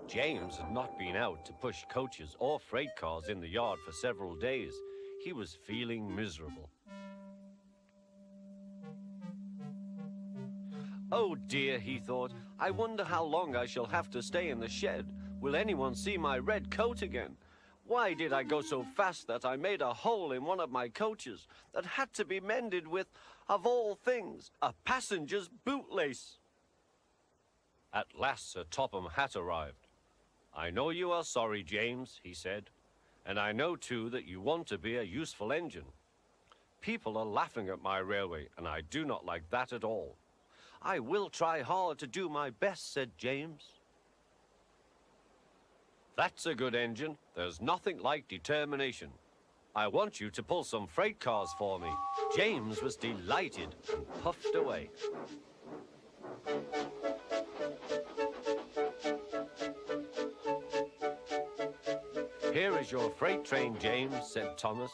James had not been out to push coaches or freight cars in the yard for several days. He was feeling miserable. Oh dear, he thought, I wonder how long I shall have to stay in the shed. Will anyone see my red coat again? Why did I go so fast that I made a hole in one of my coaches that had to be mended with, of all things, a passenger's bootlace? At last Sir Topham Hatt arrived. I know you are sorry, James, he said, and I know too that you want to be a useful engine. People are laughing at my railway, and I do not like that at all. I will try hard to do my best, said James. That's a good engine. There's nothing like determination. I want you to pull some freight cars for me. James was delighted and puffed away. Here is your freight train, James, said Thomas.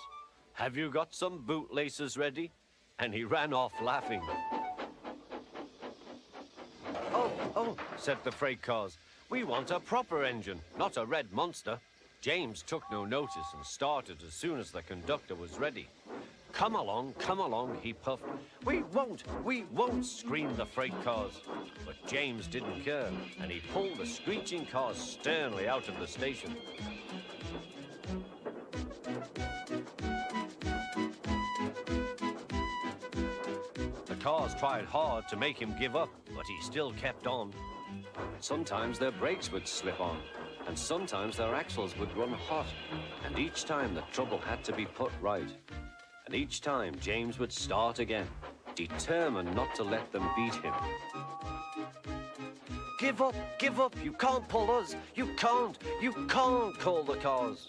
Have you got some bootlaces ready? And he ran off laughing. Oh, said the freight cars. We want a proper engine, not a red monster. James took no notice and started as soon as the conductor was ready. Come along, he puffed. We won't, screamed the freight cars. But James didn't care, and he pulled the screeching cars sternly out of the station. The cars tried hard to make him give up, but he still kept on. Sometimes their brakes would slip on, and sometimes their axles would run hot, and each time the trouble had to be put right. And each time James would start again, determined not to let them beat him. Give up, you can't pull us, you can't, called the cars.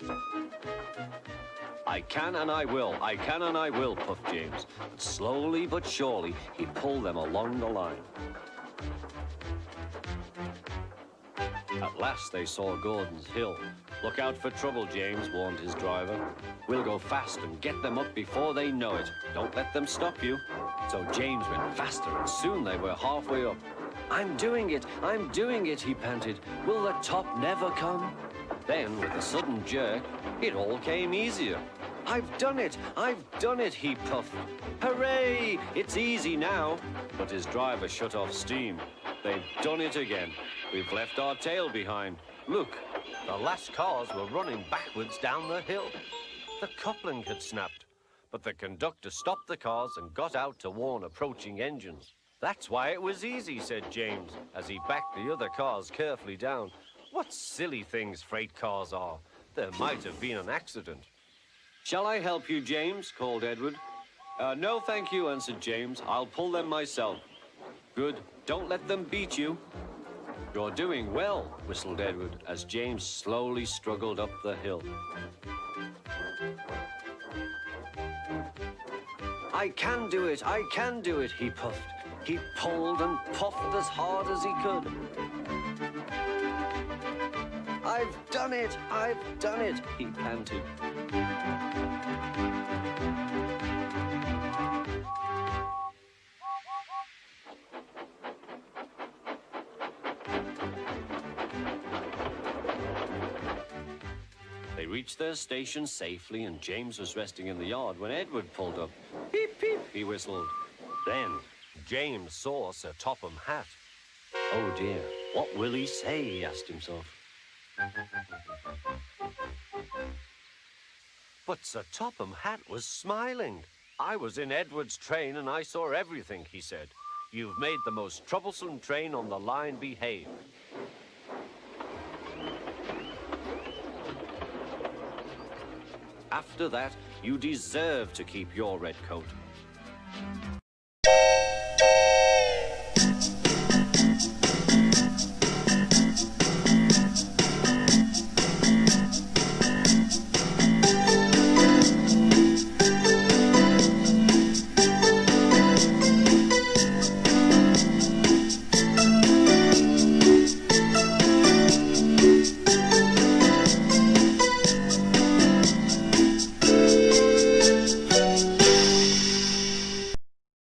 I can and I will, puffed James. But slowly but surely, he pulled them along the line. At last they saw Gordon's Hill. Look out for trouble, James, warned his driver. We'll go fast and get them up before they know it. Don't let them stop you. So James went faster, and soon they were halfway up. I'm doing it, he panted. Will the top never come? Then, with a sudden jerk, it all came easier. I've done it, he puffed. Hooray, it's easy now. But his driver shut off steam. They've done it again. We've left our tail behind. Look, the last cars were running backwards down the hill. The coupling had snapped, but the conductor stopped the cars and got out to warn approaching engines. That's why it was easy, said James, as he backed the other cars carefully down. What silly things freight cars are. There might have been an accident. Shall I help you, James? Called Edward. No, thank you, answered James. I'll pull them myself. Good. Don't let them beat you. You're doing well, whistled Edward, as James slowly struggled up the hill. I can do it, he puffed. He pulled and puffed as hard as he could. I've done it, he panted. They reached their station safely, and James was resting in the yard when Edward pulled up. Peep, peep, he whistled. Then James saw Sir Topham Hatt. Oh dear, what will he say, he asked himself. But Sir Topham Hatt was smiling. I was in Edward's train and I saw everything, he said. You've made the most troublesome train on the line behave. After that, you deserve to keep your red coat.